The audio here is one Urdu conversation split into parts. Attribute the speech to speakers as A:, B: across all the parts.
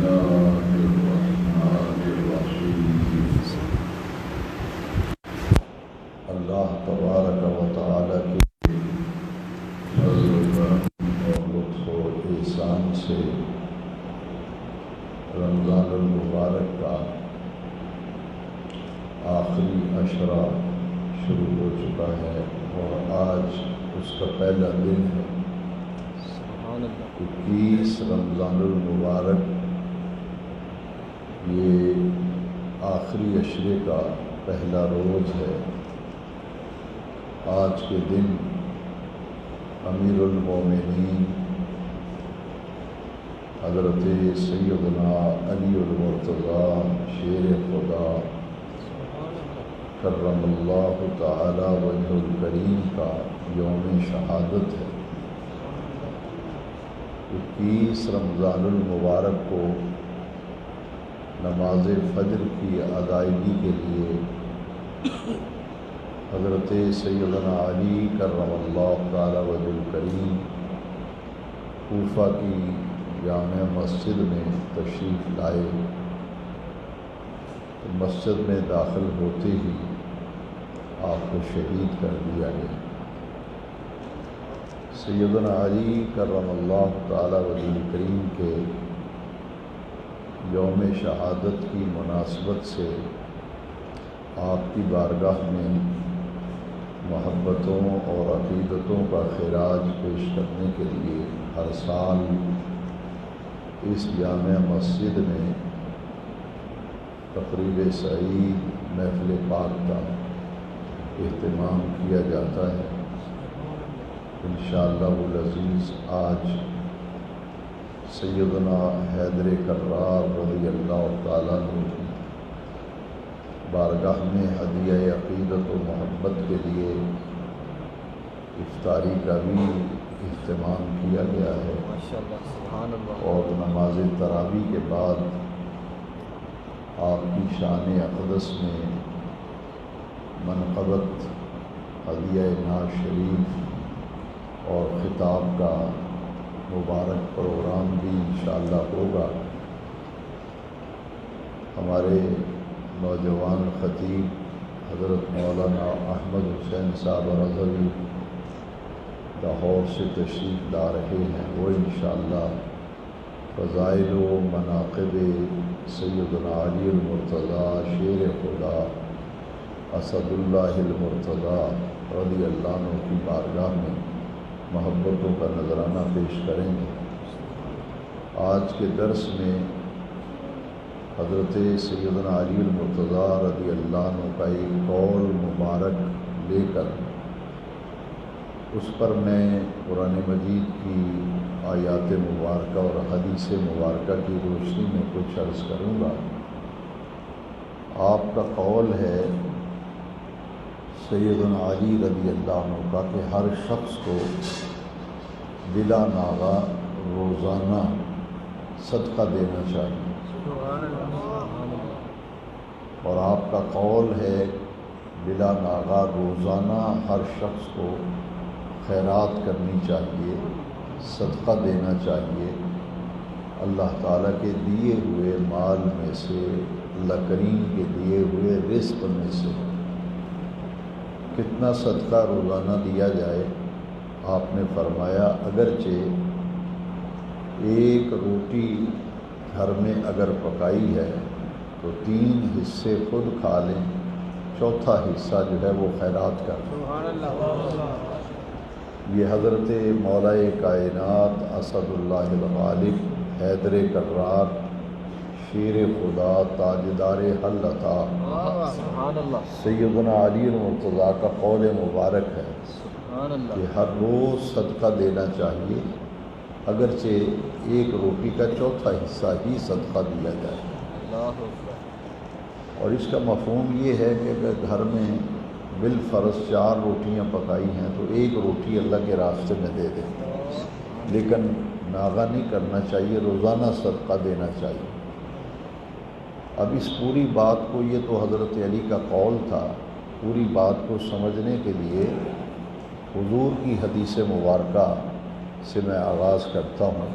A: الله الرحمن الرحيم اللہ تبارک و تعالی کے فضل و کرم اور لطف و احسان سے رمضان المبارک کا آخری عشرہ شروع ہو چکا ہے اور آج اس کا پہلا دن ہے 21 رمضان المبارک۔ یہ آخری عشرے کا پہلا روز ہے۔ آج کے دن امیر المومنین حضرت سیدنا علی المرتضی شیر خدا کرم اللہ تعالی وجہ الکریم کا یوم شہادت ہے۔ 21 رمضان المبارک کو نماز فجر کی ادائیگی کے لیے حضرت سیدنا علی کرم اللہ تعالی وجہ الکریم کوفہ کی جامع مسجد میں تشریف لائے۔ مسجد میں داخل ہوتے ہی آپ کو شہید کر دیا گیا۔ سیدنا علی کرم اللہ تعالی وجہ الکریم کے یوم شہادت کی مناسبت سے آپ کی بارگاہ میں محبتوں اور عقیدتوں کا خراج پیش کرنے کے لیے ہر سال اس جامع مسجد میں تقریب سعید محفل پاک کا اہتمام کیا جاتا ہے۔ انشاءاللہ العزیز آج سیدنا حیدر کرار رضی اللہ تعالیٰ عنہ کی بارگاہ میں ہدیہ عقیدت و محبت کے لیے افطاری کا بھی اہتمام کیا گیا ہے اور نماز تراویح کے بعد آپ کی شان اقدس میں منقبت ہدیہ ناز شریف اور خطاب کا مبارک پروگرام بھی انشاءاللہ ہوگا۔ ہمارے نوجوان خطیب حضرت مولانا احمد حسین صاحب رضوی لاہور سے تشریف لا رہے ہیں۔ وہ انشاءاللہ فضائل و مناقب سیدنا علی المرتضی شیر خدا اسد اللہ المرتضی رضی اللہ عنہ کی بارگاہ میں محبتوں کا نذرانہ پیش کریں گے۔ آج کے درس میں حضرت سیدنا علی المرتضی رضی اللہ عنہ کا ایک قول مبارک لے کر اس پر میں قرآن مجید کی آیات مبارکہ اور حدیث مبارکہ کی روشنی میں کچھ عرض کروں گا۔ آپ کا قول ہے سیدنا علی رضی اللہ عنہ کا کہ ہر شخص کو بلا ناغہ روزانہ صدقہ دینا چاہیے، اور آپ کا قول ہے بلا ناغہ روزانہ ہر شخص کو خیرات کرنی چاہیے، صدقہ دینا چاہیے، اللہ تعالیٰ کے دیے ہوئے مال میں سے، اللہ کریم کے دیے ہوئے رزق میں سے کتنا صدقہ روزانہ دیا جائے؟ آپ نے فرمایا اگرچہ ایک روٹی گھر میں اگر پکائی ہے تو 3 حصے خود کھا لیں، چوتھا حصہ جو ہے وہ خیرات کر دیں۔ یہ حضرت مولا کائنات اسد اللہ الغالب حیدر کرار شیر خدا تاجدار حل عطا سیدنا علی المرتضی کا قول مبارک ہے کہ ہر روز صدقہ دینا چاہیے، اگرچہ ایک روٹی کا چوتھا حصہ ہی صدقہ دیا جائے۔ اور اس کا مفہوم یہ ہے کہ اگر گھر میں بالفرض 4 روٹیاں پکائی ہیں تو ایک روٹی اللہ کے راستے میں دے دیں، لیکن ناغہ نہیں کرنا چاہیے، روزانہ صدقہ دینا چاہیے۔ اب اس پوری بات کو، یہ تو حضرت علی کا قول تھا، پوری بات کو سمجھنے کے لیے حضور کی حدیث مبارکہ سے میں آغاز کرتا ہوں۔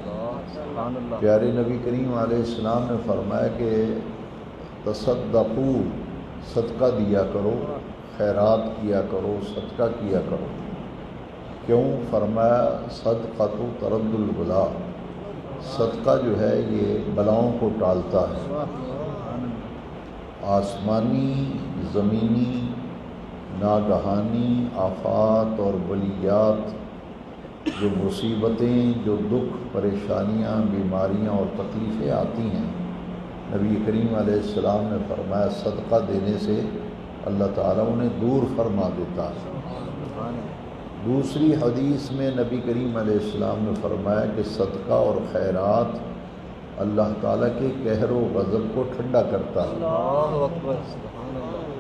A: پیارے نبی کریم علیہ السلام نے فرمایا کہ تصدقو، صدقہ دیا کرو، خیرات کیا کرو، صدقہ کیا کرو۔ کیوں؟ فرمایا صدقۃ ترد البلا، صدقہ جو ہے یہ بلاؤں کو ٹالتا ہے۔ آسمانی، زمینی، ناگہانی آفات اور بلیات، جو مصیبتیں، جو دکھ، پریشانیاں، بیماریاں اور تکلیفیں آتی ہیں، نبی کریم علیہ السلام نے فرمایا صدقہ دینے سے اللہ تعالیٰ انہیں دور فرما دیتا ہے۔ دوسری حدیث میں نبی کریم علیہ السلام نے فرمایا کہ صدقہ اور خیرات اللہ تعالیٰ کے قہر و غضب کو ٹھنڈا کرتا ہے۔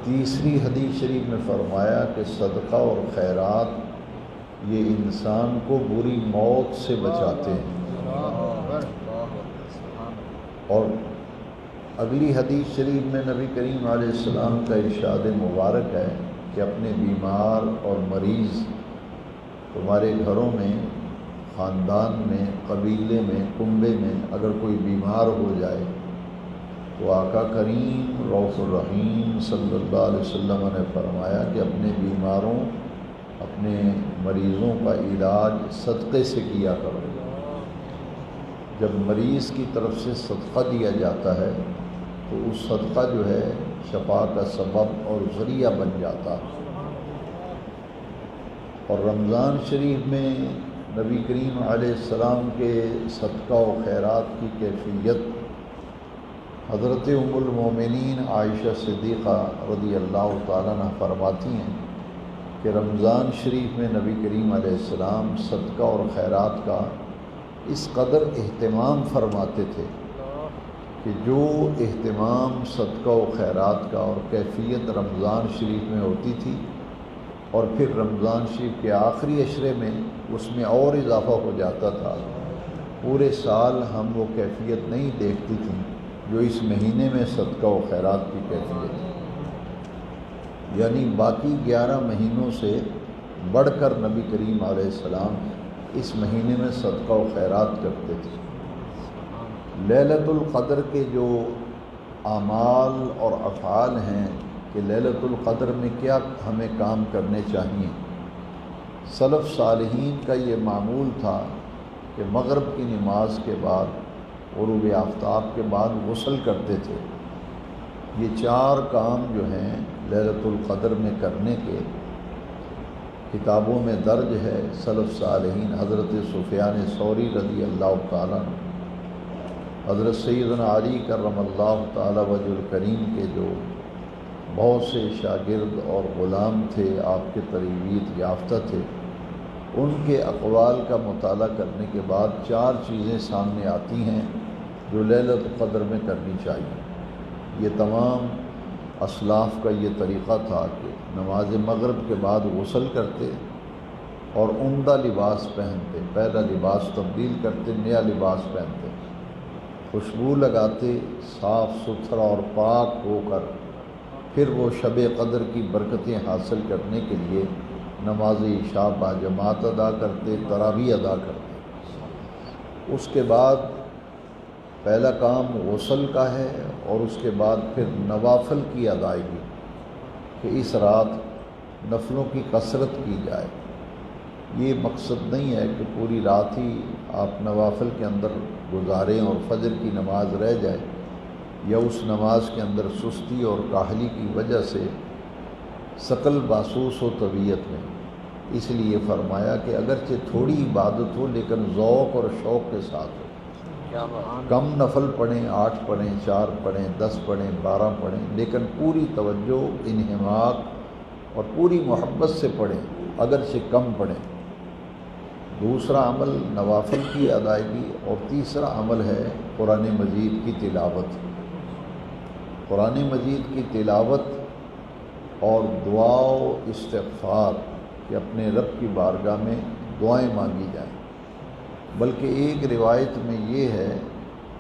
A: تیسری حدیث شریف میں فرمایا کہ صدقہ اور خیرات یہ انسان کو بری موت سے بچاتے ہیں۔ اور اگلی حدیث شریف میں نبی کریم علیہ السلام کا ارشاد مبارک ہے کہ اپنے بیمار اور مریض، تمہارے گھروں میں، خاندان میں، قبیلے میں، کنبے میں اگر کوئی بیمار ہو جائے تو آقا کریم رؤوف الرحیم صلی اللہ علیہ وسلم نے فرمایا کہ اپنے بیماروں، اپنے مریضوں کا علاج صدقے سے کیا کرو۔ جب مریض کی طرف سے صدقہ دیا جاتا ہے تو اس صدقہ جو ہے شفا کا سبب اور ذریعہ بن جاتا ہے۔ اور رمضان شریف میں نبی کریم علیہ السلام کے صدقہ و خیرات کی کیفیت حضرت ام المومنین عائشہ صدیقہ رضی اللہ تعالیٰ عنہ فرماتی ہیں کہ رمضان شریف میں نبی کریم علیہ السلام صدقہ اور خیرات کا اس قدر اہتمام فرماتے تھے کہ جو اہتمام صدقہ و خیرات کا اور کیفیت رمضان شریف میں ہوتی تھی اور پھر رمضان شریف کے آخری عشرے میں اس میں اور اضافہ ہو جاتا تھا، پورے سال ہم وہ کیفیت نہیں دیکھتی تھیں جو اس مہینے میں صدقہ و خیرات کی کیفیت ہے۔ یعنی باقی 11 مہینوں سے بڑھ کر نبی کریم علیہ السلام اس مہینے میں صدقہ و خیرات کرتے تھے۔ لیلۃ القدر کے جو اعمال اور افعال ہیں کہ لیلۃ القدر میں کیا ہمیں کام کرنے چاہیے، سلف صالحین کا یہ معمول تھا کہ مغرب کی نماز کے بعد، غروب آفتاب کے بعد غسل کرتے تھے۔ یہ 4 کام جو ہیں لیلۃ القدر میں کرنے کے کتابوں میں درج ہے۔ سلف صالحین حضرت سفیان ثوری رضی اللہ تعالیٰ عنہ، حضرت سیدنا علی کرم اللہ تعالیٰ وجہ الکریم کے جو بہت سے شاگرد اور غلام تھے، آپ کے تربیت یافتہ تھے، ان کے اقوال کا مطالعہ کرنے کے بعد 4 چیزیں سامنے آتی ہیں جو لیلۃ القدر میں کرنی چاہیے۔ یہ تمام اسلاف کا یہ طریقہ تھا کہ نماز مغرب کے بعد غسل کرتے اور عمدہ لباس پہنتے، پہلا لباس تبدیل کرتے، نیا لباس پہنتے، خوشبو لگاتے، صاف ستھرا اور پاک ہو کر پھر وہ شب قدر کی برکتیں حاصل کرنے کے لیے نماز عشاء باجماعت ادا کرتے، تراویح ادا کرتے۔ اس کے بعد پہلا کام غسل کا ہے اور اس کے بعد پھر نوافل کی ادائیگی، کہ اس رات نفلوں کی کثرت کی جائے۔ یہ مقصد نہیں ہے کہ پوری رات ہی آپ نوافل کے اندر گزاریں اور فجر کی نماز رہ جائے، یا اس نماز کے اندر سستی اور کاہلی کی وجہ سے ثقل محسوس ہو طبیعت میں۔ اس لیے فرمایا کہ اگرچہ تھوڑی عبادت ہو لیکن ذوق اور شوق کے ساتھ ہو۔ کم نفل پڑھیں، 8 پڑھیں، 4 پڑھیں، 10 پڑھیں، 12 پڑھیں، لیکن پوری توجہ، انہماک اور پوری محبت سے پڑھیں، اگرچہ کم پڑھیں۔ دوسرا عمل نوافل کی ادائیگی، اور تیسرا عمل ہے قرآن مجید کی تلاوت۔ قرآن مجید کی تلاوت اور دعا و استغفار کہ اپنے رب کی بارگاہ میں دعائیں مانگی جائیں۔ بلکہ ایک روایت میں یہ ہے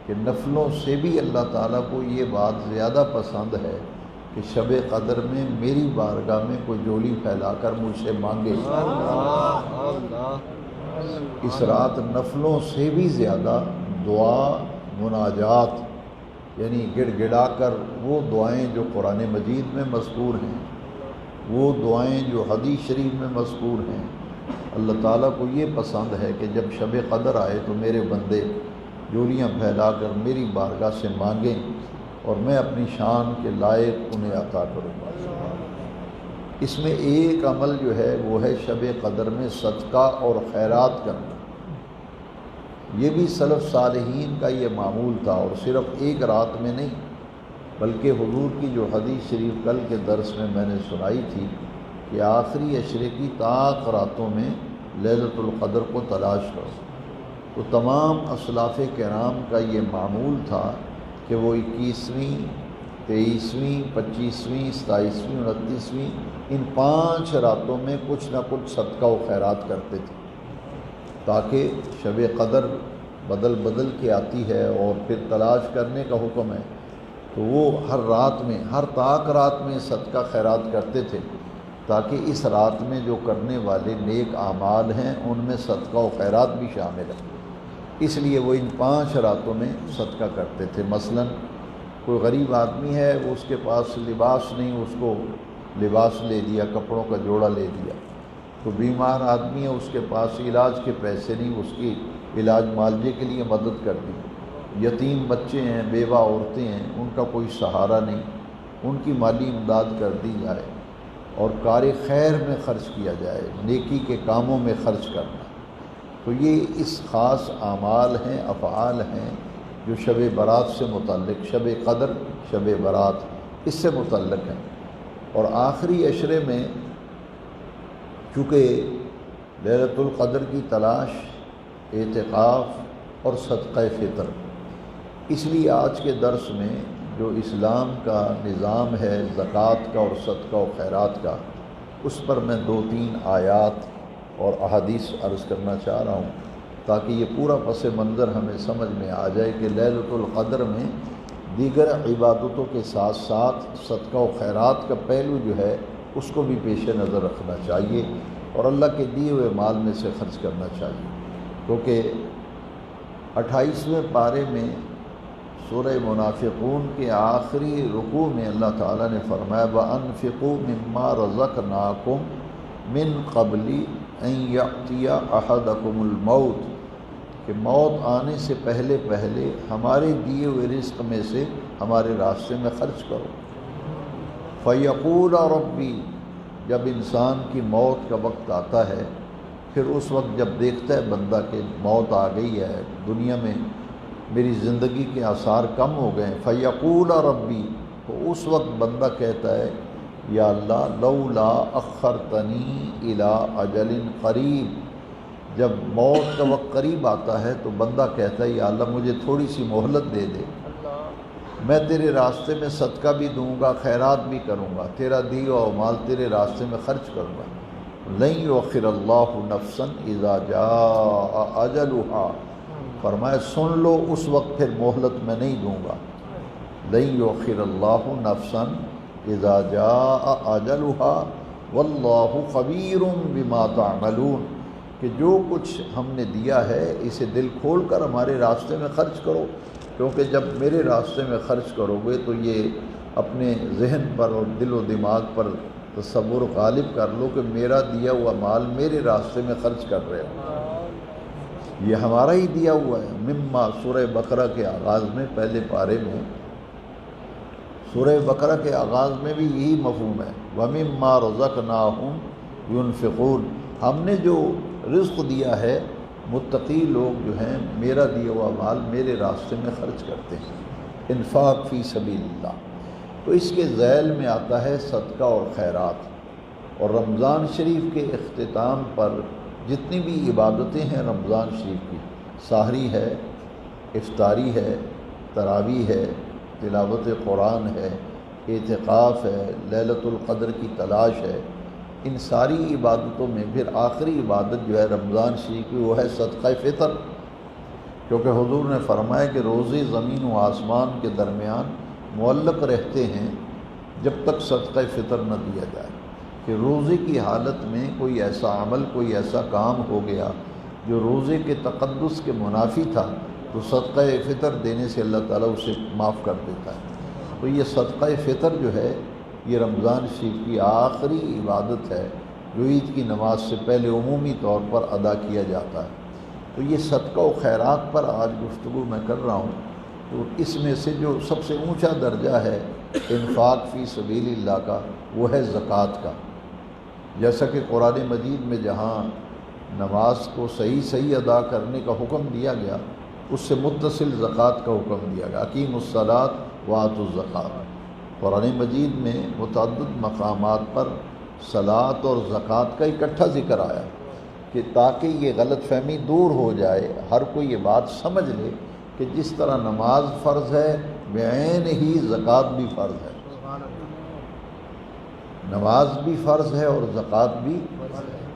A: کہ نفلوں سے بھی اللہ تعالیٰ کو یہ بات زیادہ پسند ہے کہ شب قدر میں میری بارگاہ میں کوئی جولی پھیلا کر مجھ سے مانگے۔ اس رات نفلوں سے بھی زیادہ دعا مناجات یعنی گڑ گڑا کر وہ دعائیں جو قرآن مجید میں مذکور ہیں، وہ دعائیں جو حدیث شریف میں مذکور ہیں، اللہ تعالیٰ کو یہ پسند ہے کہ جب شب قدر آئے تو میرے بندے جولیاں پھیلا کر میری بارگاہ سے مانگیں اور میں اپنی شان کے لائق انہیں عطا کروں گا۔ اس میں ایک عمل جو ہے وہ ہے شب قدر میں صدقہ اور خیرات کرنا۔ یہ بھی سلف صالحین کا یہ معمول تھا، اور صرف ایک رات میں نہیں بلکہ حضور کی جو حدیث شریف کل کے درس میں نے سنائی تھی کہ آخری عشرے کی طاق راتوں میں لیلۃ القدر کو تلاش کرو، تو تمام اسلاف کرام کا یہ معمول تھا کہ وہ 21ویں، 23ویں، 25ویں، 27ویں، 29ویں ان 5 راتوں میں کچھ نہ کچھ صدقہ و خیرات کرتے تھے، تاکہ شب قدر بدل بدل کے آتی ہے اور پھر تلاش کرنے کا حکم ہے، تو وہ ہر رات میں، ہر طاق رات میں صدقہ خیرات کرتے تھے، تاکہ اس رات میں جو کرنے والے نیک اعمال ہیں ان میں صدقہ و خیرات بھی شامل ہیں۔ اس لیے وہ ان 5 راتوں میں صدقہ کرتے تھے۔ مثلا کوئی غریب آدمی ہے، وہ اس کے پاس لباس نہیں، اس کو لباس لے دیا، کپڑوں کا جوڑا لے دیا۔ تو بیمار آدمی ہے، اس کے پاس علاج کے پیسے نہیں، اس کی علاج معالجے کے لیے مدد کر دی۔ یتیم بچے ہیں، بیوہ عورتیں ہیں، ان کا کوئی سہارا نہیں، ان کی مالی امداد کر دی جائے اور کار خیر میں خرچ کیا جائے، نیکی کے کاموں میں خرچ کرنا۔ تو یہ اس خاص اعمال ہیں، افعال ہیں جو شب برات سے متعلق، شب قدر، شب برات اس سے متعلق ہیں۔ اور آخری عشرے میں چونکہ لیلۃ القدر کی تلاش، اعتکاف اور صدقہ فطر، اس لیے آج کے درس میں جو اسلام کا نظام ہے زکوٰۃ کا اور صدقہ و خیرات کا، اس پر میں 2-3 آیات اور احادیث عرض کرنا چاہ رہا ہوں، تاکہ یہ پورا پس منظر ہمیں سمجھ میں آ جائے کہ لیلۃ القدر میں دیگر عبادتوں کے ساتھ ساتھ صدقہ و خیرات کا پہلو جو ہے اس کو بھی پیش نظر رکھنا چاہیے اور اللہ کے دیے ہوئے مال میں سے خرچ کرنا چاہیے، کیونکہ 28ویں پارے میں سورہ منافقون کے آخری رکوع میں اللہ تعالیٰ نے فرمایا وَأَنفِقُوا مِمَّا رَزَقْنَاكُمْ مِن قَبْلِ أَن يَأْتِيَ أَحَدَكُمُ الْمَوْتُ، کہ موت آنے سے پہلے پہلے ہمارے دیے ہوئے رزق میں سے ہمارے راستے میں خرچ کرو۔ فَيَقُولَ رَبِّي، جب انسان کی موت کا وقت آتا ہے، پھر اس وقت جب دیکھتا ہے بندہ کہ موت آ گئی ہے، دنیا میں میری زندگی کے آثار کم ہو گئے، فَيَقُولَ رَبِّي، تو اس وقت بندہ کہتا ہے یا اللہ لولا اخرتنی الی اجل قریب، جب موت کا وقت قریب آتا ہے تو بندہ کہتا ہے یا اللہ مجھے تھوڑی سی مہلت دے دے، میں تیرے راستے میں صدقہ بھی دوں گا، خیرات بھی کروں گا، تیرا دیا ہوا مال تیرے راستے میں خرچ کروں گا۔ لن یؤخر اللہ نفسا اذا جاء اجلها، فرمایا سن لو اس وقت پھر مہلت میں نہیں دوں گا۔ لن یؤخر اللہ نفسا اذا جاء اجلها واللہ خبیر بما تعملون، کہ جو کچھ ہم نے دیا ہے اسے دل کھول کر ہمارے راستے میں خرچ کرو، کیونکہ جب میرے راستے میں خرچ کرو گے تو یہ اپنے ذہن پر اور دل و دماغ پر تصور غالب کر لو کہ میرا دیا ہوا مال میرے راستے میں خرچ کر رہے ہو، یہ ہمارا ہی دیا ہوا ہے۔ مما سورہ بقرہ کے آغاز میں، پہلے پارے میں سورہ بقرہ کے آغاز میں بھی یہی مفہوم ہے، وَمِمَّا رَزَقْنَاهُمْ يُنْفِقُونَ، ہم نے جو رزق دیا ہے متقی لوگ جو ہیں میرا دیا ہوا مال میرے راستے میں خرچ کرتے ہیں، انفاق فی سبیل اللہ۔ تو اس کے ذیل میں آتا ہے صدقہ اور خیرات۔ اور رمضان شریف کے اختتام پر جتنی بھی عبادتیں ہیں رمضان شریف کی، سحری ہے، افطاری ہے، تراویح ہے، تلاوت قرآن ہے، اعتکاف ہے، لیلۃ القدر کی تلاش ہے، ان ساری عبادتوں میں پھر آخری عبادت جو ہے رمضان شریف کی وہ ہے صدقہ فطر، کیونکہ حضور نے فرمایا کہ روزے زمین و آسمان کے درمیان معلق رہتے ہیں جب تک صدقہ فطر نہ دیا جائے، کہ روزے کی حالت میں کوئی ایسا عمل، کوئی ایسا کام ہو گیا جو روزے کے تقدس کے منافی تھا، تو صدقہ فطر دینے سے اللہ تعالیٰ اسے معاف کر دیتا ہے۔ تو یہ صدقہ فطر جو ہے یہ رمضان شریف کی آخری عبادت ہے جو عید کی نماز سے پہلے عمومی طور پر ادا کیا جاتا ہے۔ تو یہ صدقہ و خیرات پر آج گفتگو میں کر رہا ہوں۔ تو اس میں سے جو سب سے اونچا درجہ ہے انفاق فی سبیل اللہ کا وہ ہے زکوٰۃ کا۔ جیسا کہ قرآن مجید میں جہاں نماز کو صحیح ادا کرنے کا حکم دیا گیا اس سے متصل زکوٰۃ کا حکم دیا گیا، اقیموا الصلاۃ وآتوا الزکوٰۃ۔ قرآن مجید میں متعدد مقامات پر صلاۃ اور زکوٰۃ کا اکٹھا ذکر آیا کہ تاکہ یہ غلط فہمی دور ہو جائے، ہر کوئی یہ بات سمجھ لے کہ جس طرح نماز فرض ہے بعین ہی زکوٰۃ بھی فرض ہے۔ نماز بھی فرض ہے اور زکوٰۃ بھی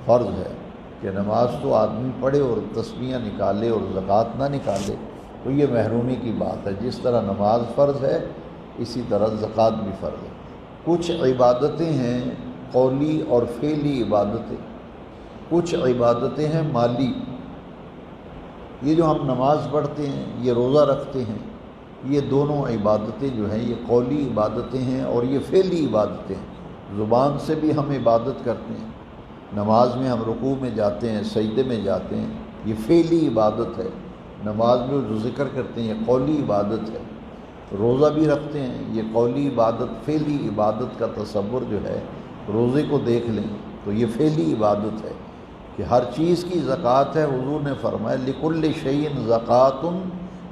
A: فرض ہے کہ نماز تو آدمی پڑھے اور تسبیحاں نکالے اور زکوٰۃ نہ نکالے تو یہ محرومی کی بات ہے۔ جس طرح نماز فرض ہے اسی طرح زکوٰۃ بھی فرض ہے۔ کچھ عبادتیں ہیں قولی اور فعلی عبادتیں، کچھ عبادتیں ہیں مالی۔ یہ جو ہم نماز پڑھتے ہیں، یہ روزہ رکھتے ہیں، یہ دونوں عبادتیں جو ہیں یہ قولی عبادتیں ہیں اور یہ فعلی عبادتیں ہیں۔ زبان سے بھی ہم عبادت کرتے ہیں، نماز میں ہم رکوع میں جاتے ہیں، سجدے میں جاتے ہیں، یہ فعلی عبادت ہے۔ نماز میں جو ذکر کرتے ہیں یہ قولی عبادت ہے۔ روزہ بھی رکھتے ہیں، یہ قولی عبادت، فعلی عبادت کا تصور جو ہے روزے کو دیکھ لیں تو یہ فعلی عبادت ہے کہ ہر چیز کی زکوٰۃ ہے۔ حضور نے فرمایا لِكُلِّ شَيْءٍ زَكَاةٌ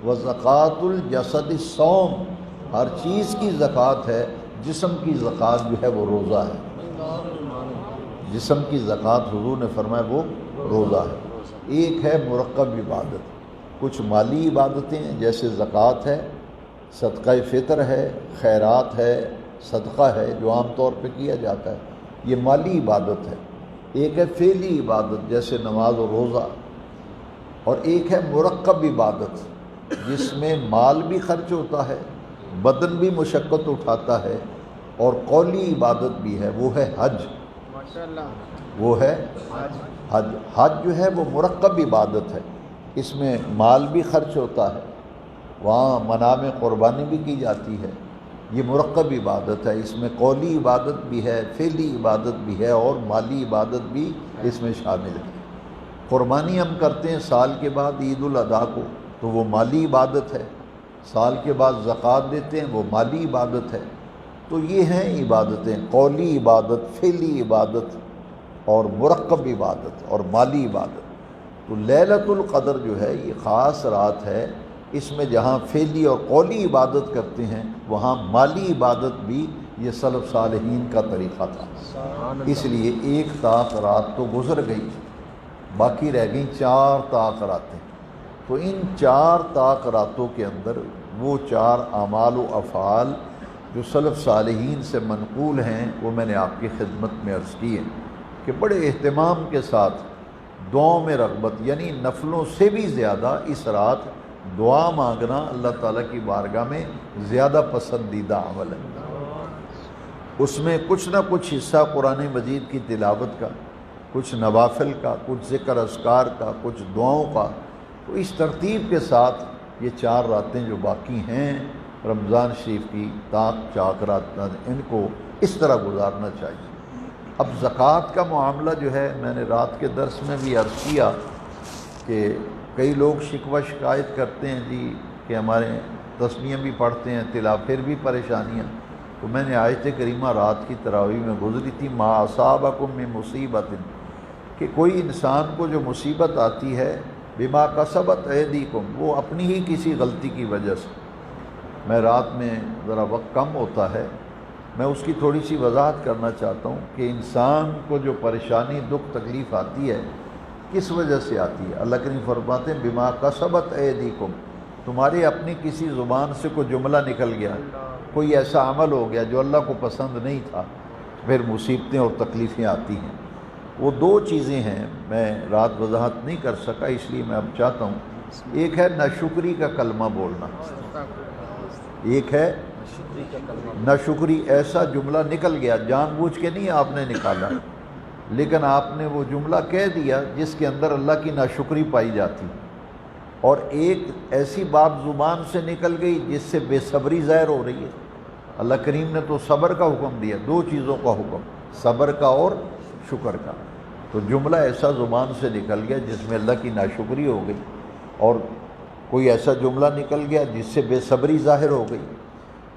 A: وَزَكَاةُ الْجَسَدِ الصَّوْمُ، ہر چیز کی زکوٰۃ ہے، جسم کی زکوٰۃ جو ہے وہ روزہ ہے۔ جسم کی زکوٰۃ حضور نے فرمایا وہ روزہ ہے۔ ایک ہے مرکب عبادت، کچھ مالی عبادتیں ہیں جیسے زکوٰۃ ہے، صدقہ فطر ہے، خیرات ہے، صدقہ ہے جو عام طور پہ کیا جاتا ہے، یہ مالی عبادت ہے۔ ایک ہے فعلی عبادت جیسے نماز و روزہ، اور ایک ہے مرکب عبادت جس میں مال بھی خرچ ہوتا ہے، بدن بھی مشقت اٹھاتا ہے، اور قولی عبادت بھی ہے، وہ ہے حج۔ وہ ہے حج۔ حج جو ہے وہ مرکب عبادت ہے، اس میں مال بھی خرچ ہوتا ہے، وہاں منام قربانی بھی کی جاتی ہے، یہ مرکب عبادت ہے۔ اس میں قولی عبادت بھی ہے، فعلی عبادت بھی ہے، اور مالی عبادت بھی اس میں شامل ہے۔ قربانی ہم کرتے ہیں سال کے بعد عید الاضحیٰ کو تو وہ مالی عبادت ہے، سال کے بعد زکوٰۃ دیتے ہیں وہ مالی عبادت ہے۔ تو یہ ہیں عبادتیں، قولی عبادت، فعلی عبادت اور مرکب عبادت اور مالی عبادت۔ تو لیلۃ القدر جو ہے یہ خاص رات ہے، اس میں جہاں فعلی اور قولی عبادت کرتے ہیں وہاں مالی عبادت بھی یہ سلف صالحین کا طریقہ تھا۔ اس لیے ایک طاق رات تو گزر گئی، باقی رہ گئیں 4 طاق راتیں۔ تو ان 4 طاق راتوں کے اندر وہ 4 اعمال و افعال جو سلف صالحین سے منقول ہیں وہ میں نے آپ کی خدمت میں عرض کی ہے کہ بڑے اہتمام کے ساتھ دعاؤں میں رغبت، یعنی نفلوں سے بھی زیادہ اس رات دعا مانگنا اللہ تعالیٰ کی بارگاہ میں زیادہ پسندیدہ عمل ہے۔ اس میں کچھ نہ کچھ حصہ قرآن مجید کی تلاوت کا، کچھ نوافل کا، کچھ ذکر اذکار کا، کچھ دعاؤں کا۔ تو اس ترتیب کے ساتھ یہ 4 راتیں جو باقی ہیں رمضان شریف کی طاق 4 رات، ان کو اس طرح گزارنا چاہیے۔ اب زکوٰۃ کا معاملہ جو ہے میں نے رات کے درس میں بھی عرض کیا کہ کئی لوگ شکوہ شکایت کرتے ہیں جی کہ ہمارے تسبیحیں بھی پڑھتے ہیں پھر بھی پریشانیاں۔ تو میں نے آیت کریمہ رات کی تراویح میں گزری تھی، ما اصابکم من مصیبت، کہ کوئی انسان کو جو مصیبت آتی ہے بما کسبت ایدیکم، وہ اپنی ہی کسی غلطی کی وجہ سے۔ میں رات میں ذرا وقت کم ہوتا ہے، میں اس کی تھوڑی سی وضاحت کرنا چاہتا ہوں کہ انسان کو جو پریشانی، دکھ، تکلیف آتی ہے کس وجہ سے آتی ہے۔ اللہ کریم فرماتے ہیں بما کسبت ایدیکم، تمہاری اپنی کسی زبان سے کوئی جملہ نکل گیا، کوئی ایسا عمل ہو گیا جو اللہ کو پسند نہیں تھا، پھر مصیبتیں اور تکلیفیں آتی ہیں۔ وہ 2 چیزیں ہیں، میں رات وضاحت نہیں کر سکا اس لیے میں اب چاہتا ہوں۔ ایک ہے ناشکری کا کلمہ بولنا، ایک ہے ناشکری، ایسا جملہ نکل گیا، جان بوجھ کے نہیں آپ نے نکالا، لیکن آپ نے وہ جملہ کہہ دیا جس کے اندر اللہ کی ناشکری پائی جاتی۔ اور ایک ایسی بات زبان سے نکل گئی جس سے بے صبری ظاہر ہو رہی ہے۔ اللہ کریم نے تو صبر کا حکم دیا، دو چیزوں کا حکم، صبر کا اور شکر کا۔ تو جملہ ایسا زبان سے نکل گیا جس میں اللہ کی ناشکری ہو گئی، اور کوئی ایسا جملہ نکل گیا جس سے بے صبری ظاہر ہو گئی۔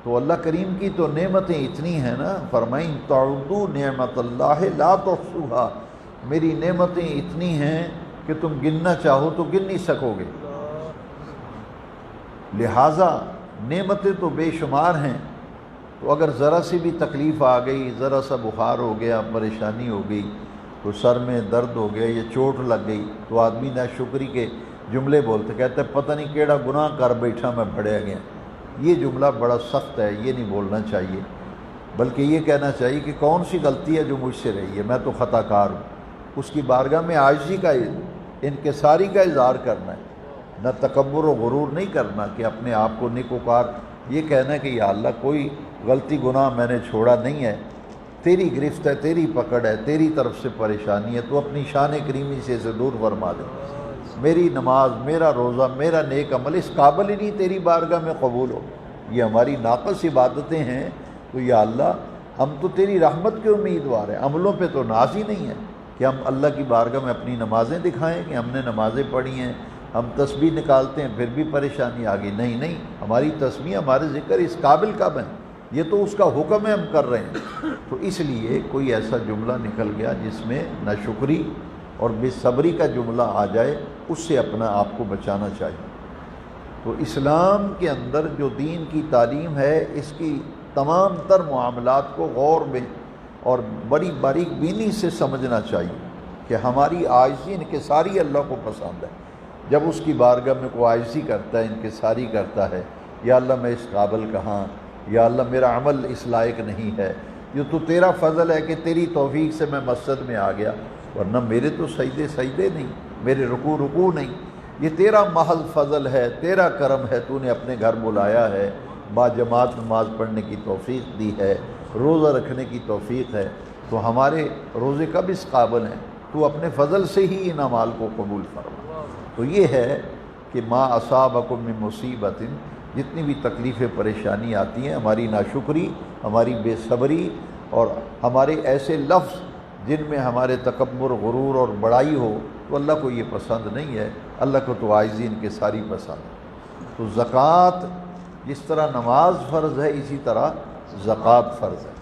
A: تو اللہ کریم کی تو نعمتیں اتنی ہیں نا، فرمائیں تعدوا نعمت اللہ لا تحصوها، میری نعمتیں اتنی ہیں کہ تم گننا چاہو تو گن نہیں سکو گے۔ لہٰذا نعمتیں تو بے شمار ہیں، تو اگر ذرا سی بھی تکلیف آ گئی، ذرا سا بخار ہو گیا، پریشانی ہو گئی، تو سر میں درد ہو گیا یا چوٹ لگ گئی، تو آدمی ناشکری کے جملے بولتے، کہتے ہیں پتہ نہیں کیڑا گناہ کر بیٹھا میں بھڑیا گیا۔ یہ جملہ بڑا سخت ہے، یہ نہیں بولنا چاہیے، بلکہ یہ کہنا چاہیے کہ کون سی غلطی ہے جو مجھ سے رہی ہے، میں تو خطا کار ہوں۔ اس کی بارگاہ میں عاجزی کا، انکساری کا اظہار کرنا ہے، نہ تکبر و غرور نہیں کرنا کہ اپنے آپ کو نیکوکار یہ کہنا ہے کہ یا اللہ کوئی غلطی گناہ میں نے چھوڑا نہیں ہے، تیری گرفت ہے، تیری پکڑ ہے، تیری طرف سے پریشانی ہے، تو اپنی شان کریمی سے اسے دور فرما دے۔ میری نماز، میرا روزہ، میرا نیک عمل اس قابل ہی نہیں تیری بارگاہ میں قبول ہو، یہ ہماری ناقص عبادتیں ہیں۔ تو یا اللہ ہم تو تیری رحمت کے امیدوار ہیں، عملوں پہ تو ناز ہی نہیں ہے کہ ہم اللہ کی بارگاہ میں اپنی نمازیں دکھائیں کہ ہم نے نمازیں پڑھی ہیں، ہم تسبیح نکالتے ہیں پھر بھی پریشانی آ گئی۔ نہیں، ہماری تسبیح، ہمارے ذکر اس قابل کب ہیں؟ یہ تو اس کا حکم ہے، ہم کر رہے ہیں۔ تو اس لیے کوئی ایسا جملہ نکل گیا جس میں ناشکری اور بے صبری کا جملہ آ جائے، اس سے اپنا آپ کو بچانا چاہیے۔ تو اسلام کے اندر جو دین کی تعلیم ہے، اس کی تمام تر معاملات کو غور میں اور بڑی باریک بینی سے سمجھنا چاہیے کہ ہماری عاجزی انکساری اللہ کو پسند ہے۔ جب اس کی بارگاہ میں کوئی عاجزی کرتا ہے، انکساری کرتا ہے، یا اللہ میں اس قابل کہاں، یا اللہ میرا عمل اس لائق نہیں ہے، یہ تو تیرا فضل ہے کہ تیری توفیق سے میں مسجد میں آ گیا، ورنہ میرے تو سجدے نہیں، میرے رکوع نہیں، یہ تیرا محض فضل ہے، تیرا کرم ہے، تو نے اپنے گھر بلایا ہے، با جماعت نماز پڑھنے کی توفیق دی ہے، روزہ رکھنے کی توفیق ہے، تو ہمارے روزے کب اس قابل ہیں؟ تو اپنے فضل سے ہی ان اعمال کو قبول فرما۔ تو یہ ہے کہ ما اصابکم من مصیبت، جتنی بھی تکلیفیں پریشانی آتی ہیں، ہماری ناشکری، ہماری بے صبری اور ہمارے ایسے لفظ جن میں ہمارے تکبر، غرور اور بڑائی ہو، تو اللہ کو یہ پسند نہیں ہے۔ اللہ کو تو عاجزی انکساری پسند ہے۔ تو زکوٰۃ جس طرح نماز فرض ہے، اسی طرح زکوٰۃ فرض ہے۔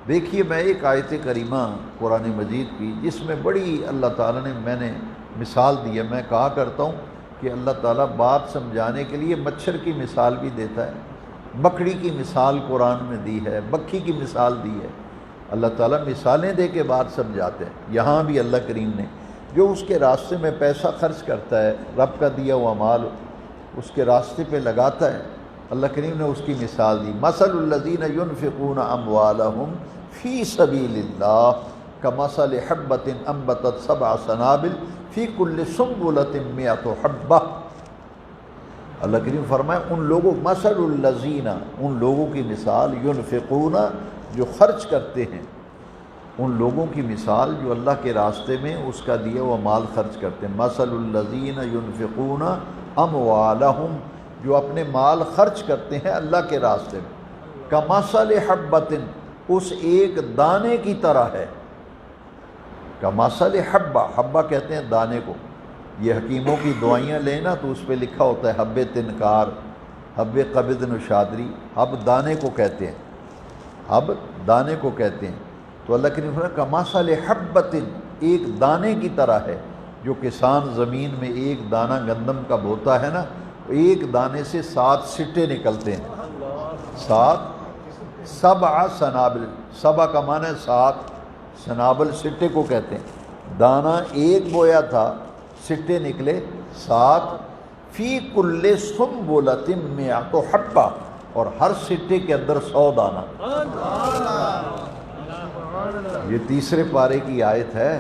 A: دیکھیے میں ایک آیت کریمہ قرآن مجید کی، جس میں بڑی اللہ تعالیٰ نے، میں نے مثال دی ہے، میں کہا کرتا ہوں کہ اللہ تعالیٰ بات سمجھانے کے لیے مچھر کی مثال بھی دیتا ہے، بکری کی مثال قرآن میں دی ہے، بکھی کی مثال دی ہے۔ اللہ تعالیٰ مثالیں دے کے بات سمجھاتے ہیں۔ یہاں بھی اللہ کریم نے جو اس کے راستے میں پیسہ خرچ کرتا ہے، رب کا دیا ہوا مال اس کے راستے پہ لگاتا ہے، اللہ کریم نے اس کی مثال دی، مثل الذین ينفقون اموالهم فی سبیل اللہ کمثل حبۃ انبتت سبع سنابل فی کل سنبلۃ مئۃ حبۃ۔ اللہ کریم فرمائے ان لوگوں، مثل الذین، ان لوگوں کی مثال، ينفقون، جو خرچ کرتے ہیں، ان لوگوں کی مثال جو اللہ کے راستے میں اس کا دیا ہوا مال خرچ کرتے ہیں۔ مثل الذین ينفقون اموالهم، جو اپنے مال خرچ کرتے ہیں اللہ کے راستے میں، کمثل حبۃ، اس ایک دانے کی طرح ہے۔ کمثل حبہ، حبہ کہتے ہیں دانے کو، یہ حکیموں کی دعائیاں لینا تو اس پہ لکھا ہوتا ہے حب تنکار، حب قبض نشادری، حب دانے کو کہتے ہیں، حب دانے کو کہتے ہیں۔ تو اللہ کے نبی کمثل حبۃ، ایک دانے کی طرح ہے۔ جو کسان زمین میں ایک دانہ گندم کا بوتا ہے نا، ایک دانے سے 7 سٹے نکلتے ہیں، 7 سنابل، سبع کا معنی ہے 7، سنابل سٹے کو کہتے ہیں۔ دانہ ایک بویا تھا، سٹے نکلے 7، فی کل سنبلۃ مئۃ حبۃ، اور ہر سٹے کے اندر 100 دانہ۔ یہ تیسرے پارے کی آیت ہے،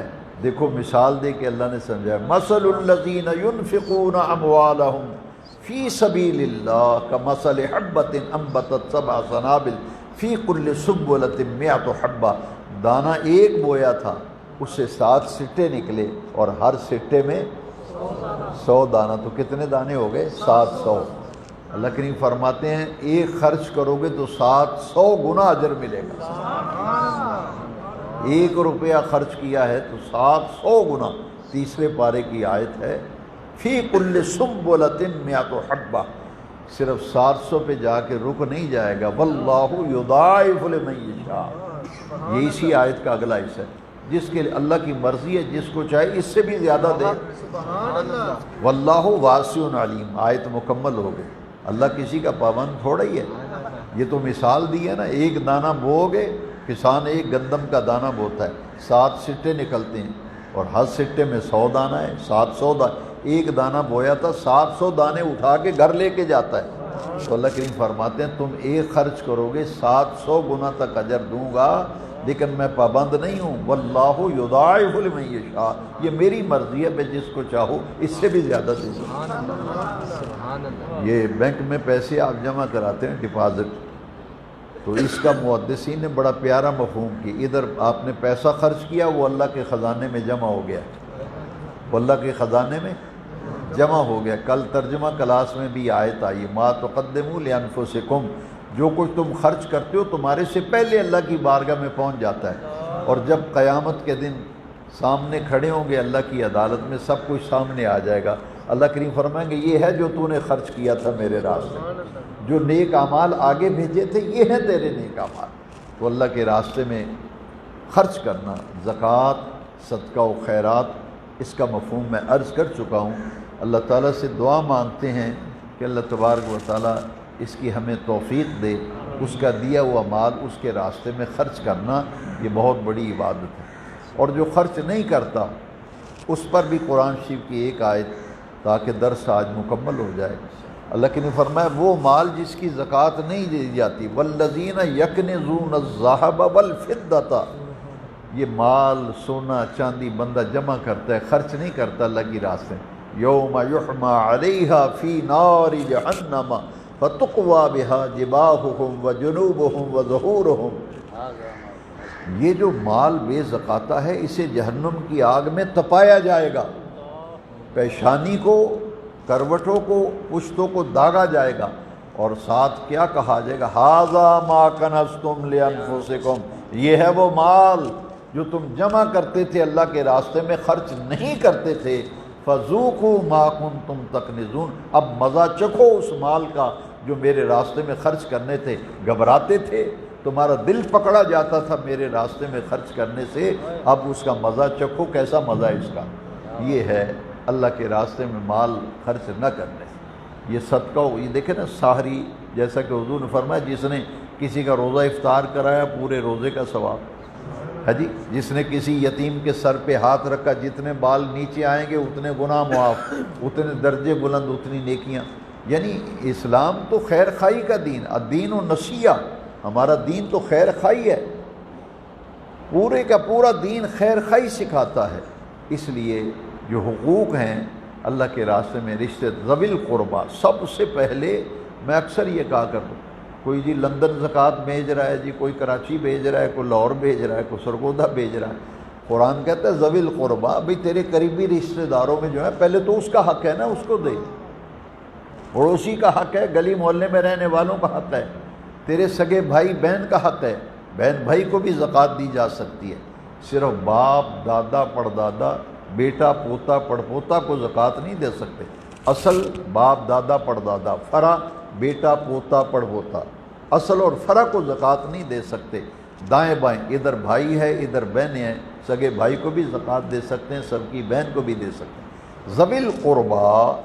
A: دیکھو مثال دے کے اللہ نے سمجھایا، مثل الذین ينفقون اموالهم فی سبیل اللہ کمثل حبۃ انبتت سبع سنابل فی کل سنبلۃ مئۃ حبۃ۔ دانہ ایک بویا تھا، اس سے 7 سٹے نکلے، اور ہر سٹے میں 100 دانہ، تو کتنے دانے ہو گئے؟ 700۔ اللہ کریم فرماتے ہیں ایک خرچ کرو گے تو 700 گنا اجر ملے گا۔ 1 روپیہ خرچ کیا ہے تو 700 گنا۔ تیسرے پارے کی آیت ہے فی کل سنبلۃ مئۃ حبہ، صرف 700 پہ جا کے رک نہیں جائے گا، واللہ یضاعف لمن یشاء، یہ اسی آیت کا اگلا حصہ ہے، جس کے اللہ کی مرضی ہے جس کو چاہے اس سے بھی زیادہ دے۔ واللہ واسع علیم، آیت مکمل ہو گئی۔ اللہ کسی کا پابند تھوڑا ہی ہے، یہ تو مثال دی ہے نا، ایک دانہ بو گے، کسان ایک گندم کا دانہ بوتا ہے، 7 سٹے نکلتے ہیں، اور ہر سٹے میں 100 دانہ ہے، 700 دانہ، ایک دانہ بویا تھا 700 دانے اٹھا کے گھر لے کے جاتا ہے۔ تو اللہ کریم فرماتے ہیں تم ایک خرچ کرو گے 700 گنا تک اجر دوں گا، لیکن میں پابند نہیں ہوں، واللہ یضاعف لمن یشاء، یہ میری مرضی ہے، میں جس کو چاہوں اس سے بھی زیادہ دے سکتا۔ یہ بینک میں پیسے آپ جمع کراتے ہیں ڈپازٹ، تو اس کا محدثین نے بڑا پیارا مفہوم کی، ادھر آپ نے پیسہ خرچ کیا وہ اللہ کے خزانے میں جمع ہو گیا، وہ اللہ کے خزانے میں جمع ہو گیا۔ کل ترجمہ کلاس میں بھی آیت آئی ما تقدموا لانفسکم، جو کچھ تم خرچ کرتے ہو تمہارے سے پہلے اللہ کی بارگاہ میں پہنچ جاتا ہے، اور جب قیامت کے دن سامنے کھڑے ہوں گے اللہ کی عدالت میں، سب کچھ سامنے آ جائے گا۔ اللہ کریم فرمائیں گے یہ ہے جو تو نے خرچ کیا تھا میرے راستے میں، جو نیک اعمال آگے بھیجے تھے یہ ہیں تیرے نیک اعمال۔ تو اللہ کے راستے میں خرچ کرنا، زکوٰۃ، صدقہ و خیرات، اس کا مفہوم میں عرض کر چکا ہوں۔ اللہ تعالیٰ سے دعا مانگتے ہیں کہ اللہ تبارک و تعالیٰ اس کی ہمیں توفیق دے، اس کا دیا ہوا مال اس کے راستے میں خرچ کرنا یہ بہت بڑی عبادت ہے، اور جو خرچ نہیں کرتا اس پر بھی قرآن شریف کی ایک آیت، تاکہ درس آج مکمل ہو جائے۔ اللہ کے نے فرمایا وہ مال جس کی زکوٰۃ نہیں دی جاتی، والذین یکنزون الذھب والفضۃ، یہ مال سونا چاندی بندہ جمع کرتا ہے، خرچ نہیں کرتا اللہ کی راستے میں، یوم یحمى علیہا فی نار جہنم فتقوی بہا جباہہم وجنوبہم وظہورہم، یہ جو مال بے زکاتہ ہے اسے جہنم کی آگ میں تپایا جائے گا، پیشانی کو، کروٹوں کو، پشتوں کو داغا جائے گا، اور ساتھ کیا کہا جائے گا ھذا ما کنزتم لانفسکم، یہ ہے وہ مال جو تم جمع کرتے تھے اللہ کے راستے میں، خرچ نہیں کرتے تھے، فذوقوا ما کنتم تکنزون، اب مزہ چکھو اس مال کا جو میرے راستے میں خرچ کرنے تھے، گھبراتے تھے، تمہارا دل پکڑا جاتا تھا میرے راستے میں خرچ کرنے سے، اب اس کا مزہ چکھو، کیسا مزہ ہے اس کا۔ یہ ہے اللہ کے راستے میں مال خرچ نہ کرنے، یہ صدقہ ہو۔ یہ دیکھیں نا سحری، جیسا کہ حضور نے فرمایا جس نے کسی کا روزہ افطار کرایا پورے روزے کا ثواب ہے جی، جس نے کسی یتیم کے سر پہ ہاتھ رکھا، جتنے بال نیچے آئیں گے اتنے گناہ معاف، اتنے درجے بلند، اتنی نیکیاں۔ یعنی اسلام تو خیر خواہی کا دین، الدین النصیحہ، ہمارا دین تو خیر خواہی ہے، پورے کا پورا دین خیر خواہی سکھاتا ہے۔ اس لیے جو حقوق ہیں اللہ کے راستے میں، رشتے ذوی القربہ، سب سے پہلے میں اکثر یہ کہا کرتا ہوں، کوئی جی لندن زکوٰۃ بھیج رہا ہے جی، کوئی کراچی بھیج رہا ہے، کوئی لاہور بھیج رہا ہے، کوئی سرگودا بھیج رہا ہے، قرآن کہتا ہے ذوی القربہ، بھئی تیرے قریبی رشتہ داروں میں جو ہے پہلے تو اس کا حق ہے نا، اس کو دے، پڑوسی کا حق ہے، گلی محلے میں رہنے والوں کا حق ہے، تیرے سگے بھائی بہن کا حق ہے، بہن بھائی کو بھی زکوٰۃ دی جا سکتی ہے، صرف باپ دادا پڑدادا بیٹا پوتا پڑپوتا کو زکوٰۃ نہیں دے سکتے، اصل باپ دادا پڑدادا، فرع بیٹا پوتا پڑپوتا، اصل اور فرع کو زکوٰۃ نہیں دے سکتے، دائیں بائیں، ادھر بھائی ہے ادھر بہنیں ہیں، سگے بھائی کو بھی زکوٰۃ دے سکتے ہیں، سب کی بہن کو بھی دے سکتے ہیں۔ ذوی القربہ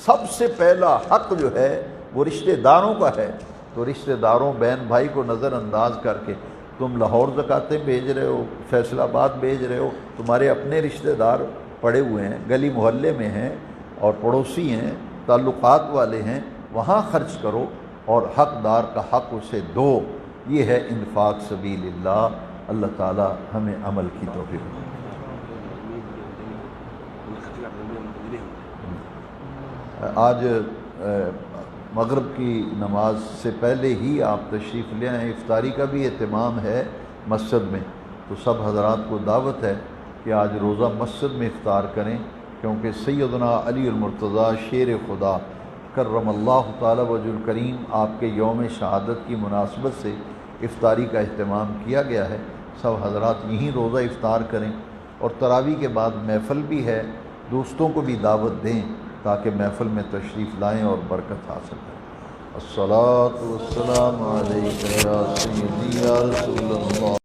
A: سب سے پہلا حق جو ہے وہ رشتہ داروں کا ہے، تو رشتہ داروں بہن بھائی کو نظر انداز کر کے تم لاہور زکاتیں بھیج رہے ہو، فیصل آباد بھیج رہے ہو، تمہارے اپنے رشتہ دار پڑے ہوئے ہیں، گلی محلے میں ہیں اور پڑوسی ہیں، تعلقات والے ہیں، وہاں خرچ کرو اور حقدار کا حق اسے دو، یہ ہے انفاق سبیل اللہ۔ اللہ تعالی ہمیں عمل کی توفیق دے۔ آج مغرب کی نماز سے پہلے ہی آپ تشریف لے آئیں، افطاری کا بھی اہتمام ہے مسجد میں، تو سب حضرات کو دعوت ہے کہ آج روزہ مسجد میں افطار کریں، کیونکہ سیدنا علی المرتضیٰ شیر خدا کرم اللہ تعالی وجہ الکریم آپ کے یوم شہادت کی مناسبت سے افطاری کا اہتمام کیا گیا ہے۔ سب حضرات یہیں روزہ افطار کریں، اور تراویح کے بعد محفل بھی ہے، دوستوں کو بھی دعوت دیں تاکہ محفل میں تشریف لائیں اور برکت حاصل کریں۔ الصلاۃ والسلام علیک یا سیدی یا رسول اللہ۔